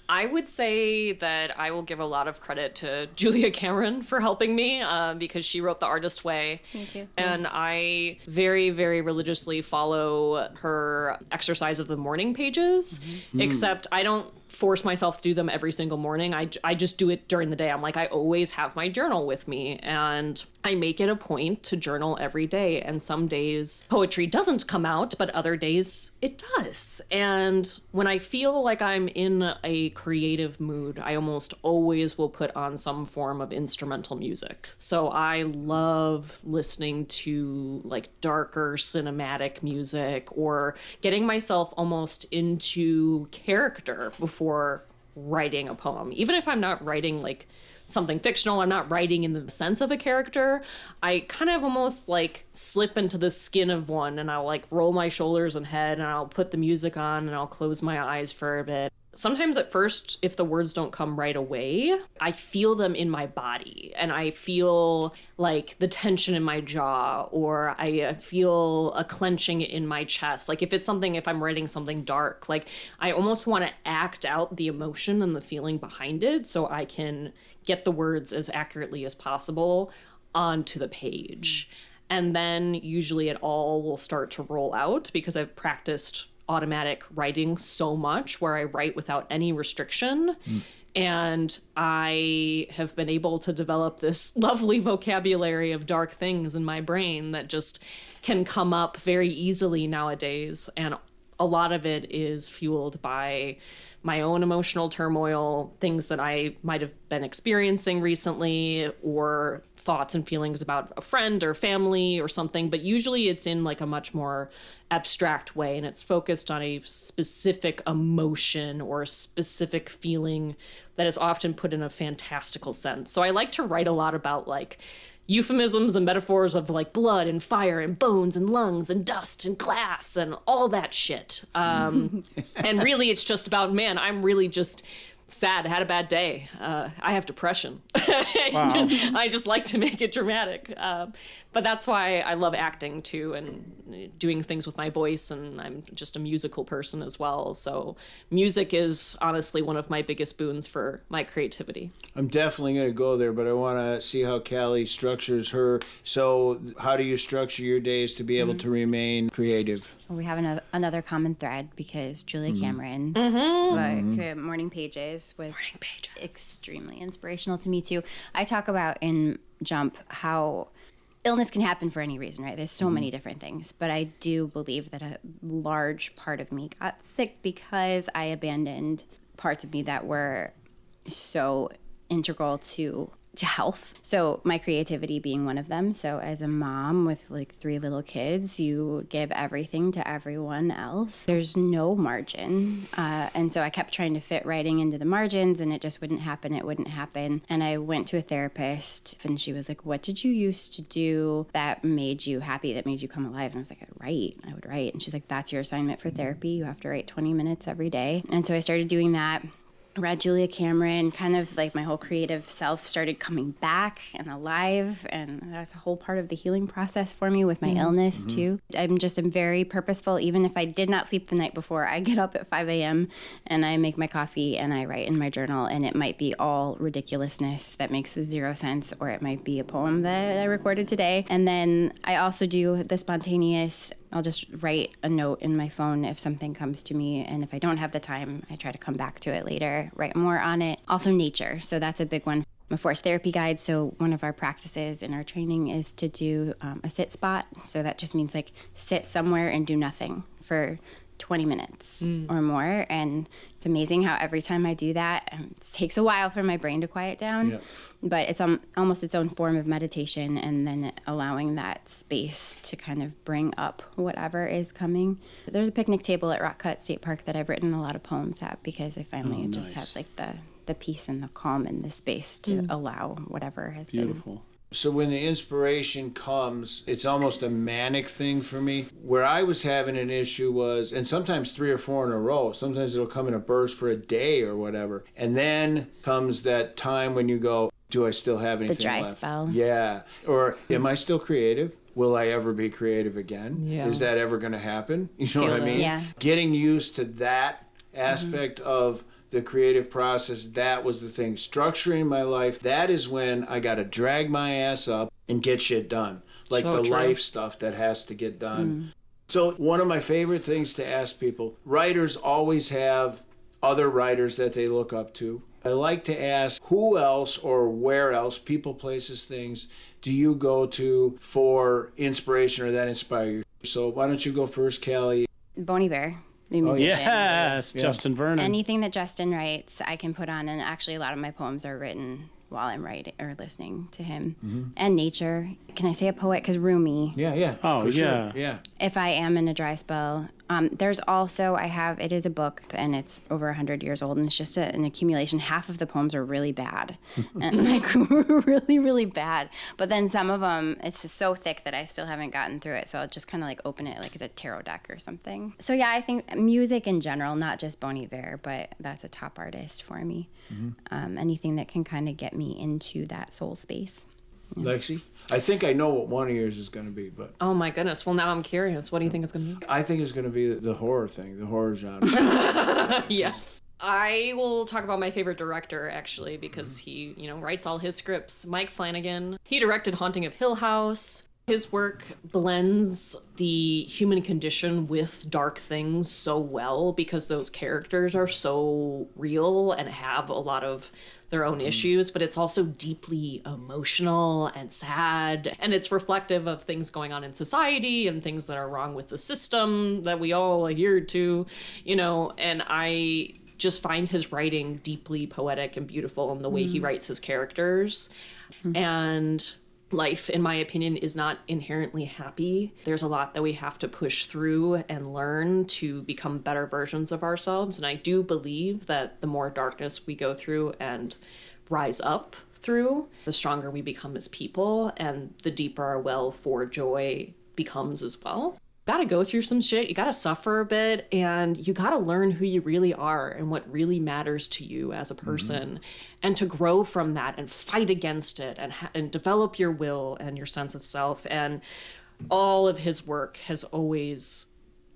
I would say that I will give a lot of credit to Julia Cameron for helping me because she wrote The Artist Way. Me too. And I very, very religiously follow her exercise of the morning pages, except I don't force myself to do them every single morning. I just do it during the day. I'm like, I always have my journal with me, and I make it a point to journal every day. And some days poetry doesn't come out, but other days it does. And when I feel like I'm in a creative mood, I almost always will put on some form of instrumental music. So I love listening to like darker cinematic music, or getting myself almost into character before writing a poem. Even if I'm not writing like something fictional, I'm not writing in the sense of a character, I kind of almost like slip into the skin of one, and I'll like roll my shoulders and head, and I'll put the music on, and I'll close my eyes for a bit. Sometimes at first, if the words don't come right away, I feel them in my body, and I feel like the tension in my jaw, or I feel a clenching in my chest. Like if I'm writing something dark, like I almost want to act out the emotion and the feeling behind it so I can get the words as accurately as possible onto the page. And then usually it all will start to roll out because I've practiced automatic writing so much, where I write without any restriction. And I have been able to develop this lovely vocabulary of dark things in my brain that just can come up very easily nowadays. And a lot of it is fueled by my own emotional turmoil, things that I might have been experiencing recently, or thoughts and feelings about a friend or family or something. But usually it's in like a much more abstract way, and it's focused on a specific emotion or a specific feeling that is often put in a fantastical sense. So I like to write a lot about like euphemisms and metaphors of like blood and fire and bones and lungs and dust and glass and all that shit. And really it's just about, man, I'm really just sad, had a bad day. I have depression. Wow. I just like to make it dramatic. But that's why I love acting too, and doing things with my voice, and I'm just a musical person as well. So music is honestly one of my biggest boons for my creativity. I'm definitely going to go there, but I want to see how Callie structures her. So how do you structure your days to be able to remain creative? We have another common thread because Julia Cameron's Morning Pages was extremely inspirational to me too. I talk about in Jump how illness can happen for any reason, right? There's so many different things, but I do believe that a large part of me got sick because I abandoned parts of me that were so integral to health. So my creativity being one of them. So as a mom with like 3 little kids, you give everything to everyone else. There's no margin. And so I kept trying to fit writing into the margins, and it just wouldn't happen. It wouldn't happen. And I went to a therapist, and she was like, what did you used to do that made you happy, that made you come alive? And I was like, I would write. And she's like, that's your assignment for therapy. You have to write 20 minutes every day. And so I started doing that. Read Julia Cameron, kind of like my whole creative self started coming back and alive, and that's a whole part of the healing process for me with my illness too. I'm very purposeful. Even if I did not sleep the night before, I get up at 5 a.m. and I make my coffee and I write in my journal, and it might be all ridiculousness that makes 0 sense, or it might be a poem that I recorded today. And then I also do the spontaneous. I'll just write a note in my phone if something comes to me, and if I don't have the time, I try to come back to it later, write more on it. Also nature, so that's a big one. I'm a forest therapy guide, so one of our practices in our training is to do a sit spot. So that just means like sit somewhere and do nothing for 20 minutes or more. And it's amazing how every time I do that, it takes a while for my brain to quiet down, but it's almost its own form of meditation, and then allowing that space to kind of bring up whatever is coming. There's a picnic table at Rock Cut State Park that I've written a lot of poems at because I finally just have like the peace and the calm and the space to allow whatever has been. So when the inspiration comes, it's almost a manic thing for me. Where I was having an issue was, and sometimes 3 or 4 in a row, sometimes it'll come in a burst for a day or whatever. And then comes that time when you go, do I still have anything left? The dry spell. Yeah. Or am I still creative? Will I ever be creative again? Yeah. Is that ever going to happen? You know what I mean? Yeah. Getting used to that aspect of the creative process, that was the thing. Structuring my life, that is when I got to drag my ass up and get shit done. Like So the true. life stuff that has to get done. So one of my favorite things to ask people, writers always have other writers that they look up to. I like to ask who else or where else, people, places, things, do you go to for inspiration or that inspire you? So why don't you go first, Callie? Bon Iver, the musician. Yes, Justin Vernon. Anything that Justin writes, I can put on, and actually a lot of my poems are written while I'm writing or listening to him. And nature. Can I say a poet? Because Rumi. Yeah. Oh, for yeah. Sure. Yeah. If I am in a dry spell. There's also, it is a book, and it's over 100 years old, and it's just an accumulation. Half of the poems are really bad, and like really, really bad. But then some of them, it's so thick that I still haven't gotten through it, so I'll just kind of like open it like it's a tarot deck or something. So yeah, I think music in general, not just Bon Iver, but that's a top artist for me. Anything that can kind of get me into that soul space. Lexi? I think I know what one of yours is going to be, but Oh my goodness. Well, now I'm curious. What do you think it's going to be? I think it's going to be the horror thing, the horror genre. Yes. I will talk about my favorite director, actually, because he, writes all his scripts. Mike Flanagan. He directed Haunting of Hill House. His work blends the human condition with dark things so well because those characters are so real and have a lot of their own issues, but it's also deeply emotional and sad, and it's reflective of things going on in society and things that are wrong with the system that we all adhere to, and I just find his writing deeply poetic and beautiful in the way he writes his characters. And life, in my opinion, is not inherently happy. There's a lot that we have to push through and learn to become better versions of ourselves. And I do believe that the more darkness we go through and rise up through, the stronger we become as people and the deeper our well for joy becomes as well. Got to go through some shit. You got to suffer a bit, and you got to learn who you really are and what really matters to you as a person, and to grow from that and fight against it and develop your will and your sense of self. And all of his work has always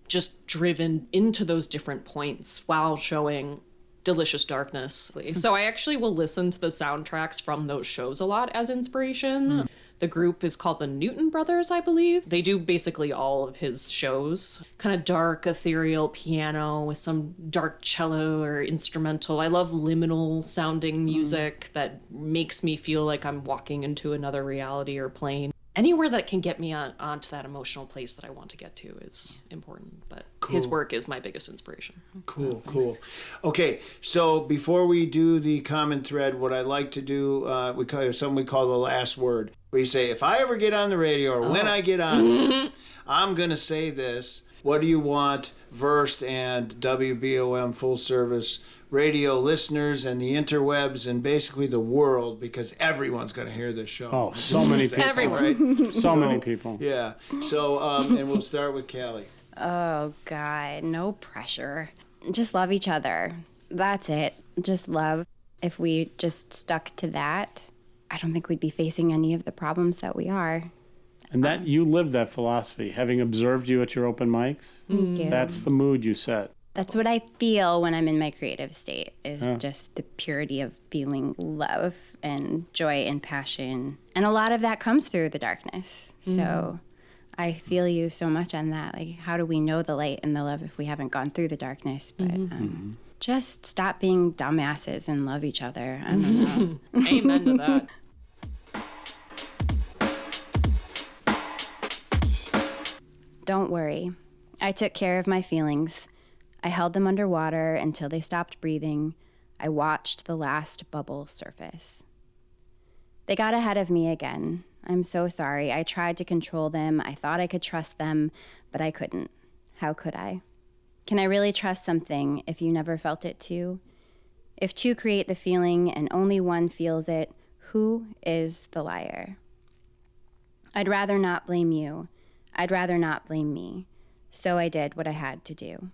just driven into those different points while showing delicious darkness. So I actually will listen to the soundtracks from those shows a lot as inspiration. The group is called the Newton Brothers, I believe. They do basically all of his shows. Kind of dark, ethereal piano with some dark cello or instrumental. I love liminal sounding music that makes me feel like I'm walking into another reality or plane. Anywhere that can get me onto that emotional place that I want to get to is important. But his work is my biggest inspiration. Cool. Okay, so before we do the common thread, what I like to do, we call something we call the last word. Where you say, if I ever get on the radio or when I get on, I'm going to say this. What do you want Versed and WBOM full service radio listeners and the interwebs and basically the world, because everyone's going to hear this show. Oh, so many people. Everyone. Right? So many people. Yeah. So, and we'll start with Callie. Oh, God, no pressure. Just love each other. That's it. Just love. If we just stuck to that, I don't think we'd be facing any of the problems that we are. And that you live that philosophy, having observed you at your open mics. Thank you. That's the mood you set. That's what I feel when I'm in my creative state, is just the purity of feeling love and joy and passion. And a lot of that comes through the darkness. So I feel you so much on that. Like, how do we know the light and the love if we haven't gone through the darkness? But just stop being dumbasses and love each other. I don't know. Amen to that. Don't worry. I took care of my feelings. I held them underwater until they stopped breathing. I watched the last bubble surface. They got ahead of me again. I'm so sorry. I tried to control them. I thought I could trust them, but I couldn't. How could I? Can I really trust something if you never felt it too? If two create the feeling and only one feels it, who is the liar? I'd rather not blame you. I'd rather not blame me. So I did what I had to do.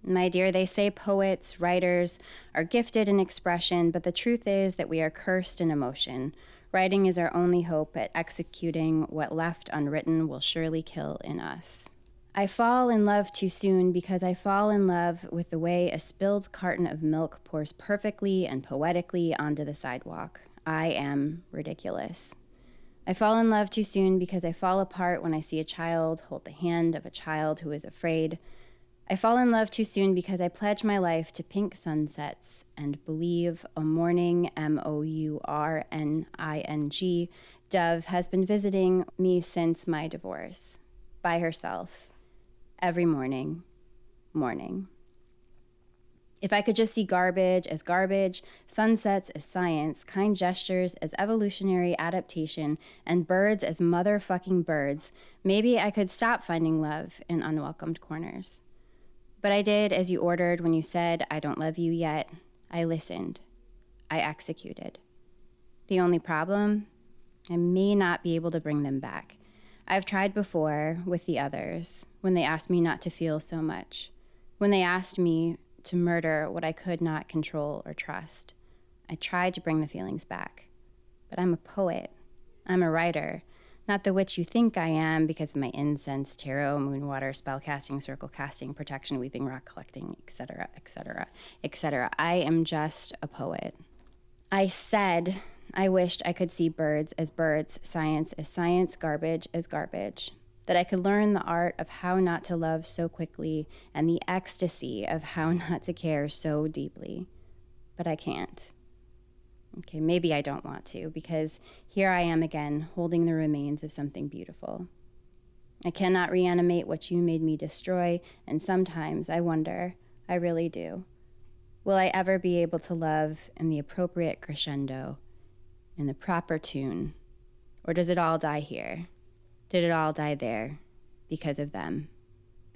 My dear, they say poets, writers are gifted in expression, but the truth is that we are cursed in emotion. Writing is our only hope at executing what left unwritten will surely kill in us. I fall in love too soon because I fall in love with the way a spilled carton of milk pours perfectly and poetically onto the sidewalk. I am ridiculous. I fall in love too soon because I fall apart when I see a child hold the hand of a child who is afraid. I fall in love too soon because I pledge my life to pink sunsets and believe a morning, mourning, dove has been visiting me since my divorce, by herself, every morning. If I could just see garbage as garbage, sunsets as science, kind gestures as evolutionary adaptation, and birds as motherfucking birds, maybe I could stop finding love in unwelcomed corners. But I did as you ordered when you said, I don't love you yet. I listened. I executed. The only problem? I may not be able to bring them back. I've tried before with the others, when they asked me not to feel so much, when they asked me to murder what I could not control or trust. I tried to bring the feelings back. But I'm a poet. I'm a writer. Not the witch you think I am because of my incense, tarot, moon water, spell casting, circle casting, protection, weeping, rock collecting, etc., etc., etc. I am just a poet. I said I wished I could see birds as birds, science as science, garbage as garbage. That I could learn the art of how not to love so quickly and the ecstasy of how not to care so deeply. But I can't. Okay, maybe I don't want to, because here I am again, holding the remains of something beautiful. I cannot reanimate what you made me destroy, and sometimes I wonder, I really do, will I ever be able to love in the appropriate crescendo, in the proper tune, or does it all die here? Did it all die there because of them,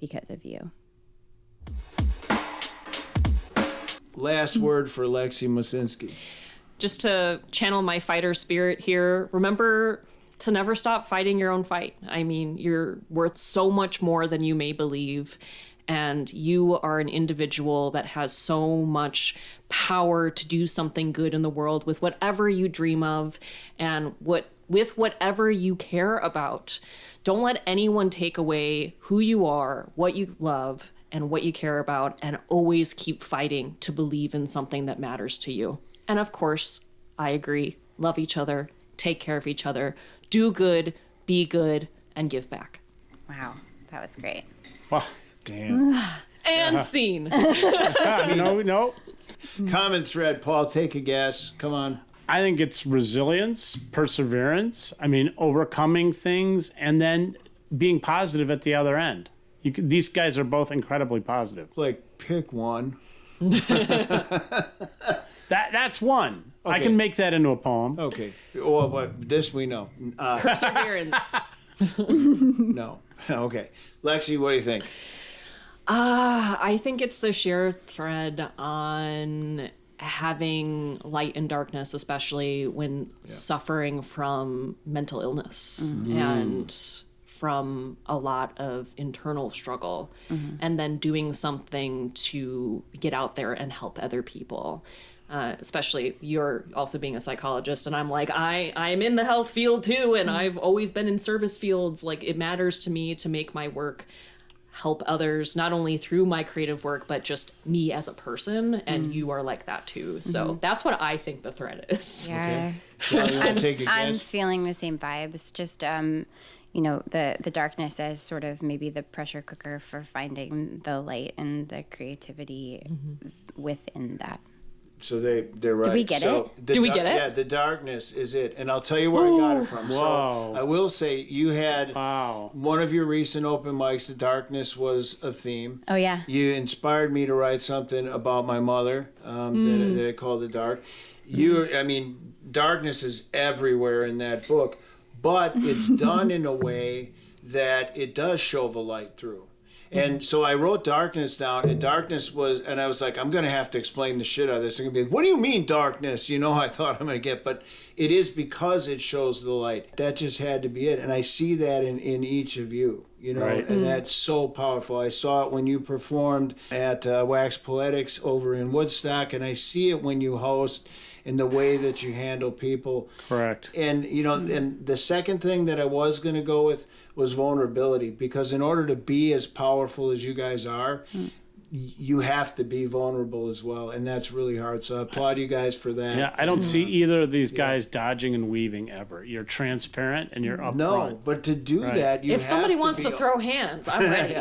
because of you? Last word for Lexy Moscinski. Just to channel my fighter spirit here, remember to never stop fighting your own fight. I mean, you're worth so much more than you may believe. And you are an individual that has so much power to do something good in the world with whatever you dream of and with whatever you care about. Don't let anyone take away who you are, what you love, and what you care about, and always keep fighting to believe in something that matters to you. And of course, I agree. Love each other, take care of each other, do good, be good, and give back. Wow, that was great. Wow. Damn. And scene. No. Common thread, Paul, take a guess. Come on. I think it's resilience, perseverance. I mean, overcoming things and then being positive at the other end. These guys are both incredibly positive. Like, pick one. That's one. Okay. I can make that into a poem. Okay. Well, what this we know. Perseverance. No. Okay. Lexy, what do you think? I think it's the shared thread on having light and darkness, especially when suffering from mental illness and from a lot of internal struggle, and then doing something to get out there and help other people. Especially you're also being a psychologist, and I'm like, I'm in the health field too, and I've always been in service fields. Like, it matters to me to make my work help others, not only through my creative work, but just me as a person, and you are like that too. So that's what I think the thread is. Yeah. Callie, you wanna take a I'm guess? feeling the same vibes. Just the darkness as sort of maybe the pressure cooker for finding the light and the creativity within that. So they're right. Did we get it? Do we get it? Yeah, the darkness is it. And I'll tell you where I got it from. Whoa. So I will say you had Wow. one of your recent open mics, the darkness was a theme. Oh, yeah. You inspired me to write something about my mother that I called The Dark. Darkness is everywhere in that book, but it's done in a way that it does show the light through. And so I wrote darkness down, and I was like, I'm going to have to explain the shit out of this. I'm going to be like, what do you mean darkness? I thought I'm going to get, but it is because it shows the light. That just had to be it. And I see that in each of you, Right. And that's so powerful. I saw it when you performed at Wax Poetics over in Woodstock, and I see it when you host in the way that you handle people. Correct. And, and the second thing that I was going to go with was vulnerability, because in order to be as powerful as you guys are, you have to be vulnerable as well, and that's really hard. So I applaud you guys for that. Yeah, I don't see either of these guys dodging and weaving ever. You're transparent and you're upfront. No, but to do Right. that, you If have somebody to wants be, to throw hands, I'm ready.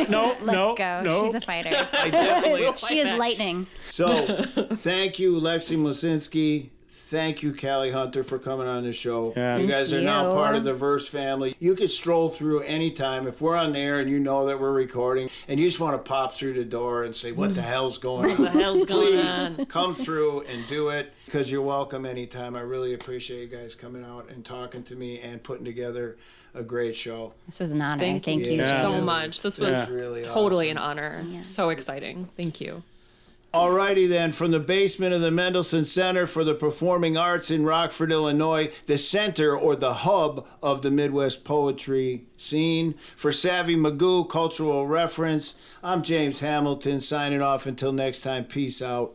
No, Let's go. She's a fighter. I definitely. She is lightning. So, thank you, Lexy Moscinski. Thank you, Callie Hunter, for coming on the show. Yeah. You guys are Thank now you. part of the Verse family. You could stroll through anytime. If we're on there and you know that we're recording and you just want to pop through the door and say, what the hell's going on? What the hell's going Please on? come through and do it, because you're welcome anytime. I really appreciate you guys coming out and talking to me and putting together a great show. This was an honor. Thank you Yeah. so much. This was Really totally awesome. an honor. So exciting. Thank you. Alrighty then, from the basement of the Mendelssohn Center for the Performing Arts in Rockford, Illinois, the center or the hub of the Midwest poetry scene. For Savvy Magoo Cultural Reference, I'm James Hamilton signing off until next time. Peace out.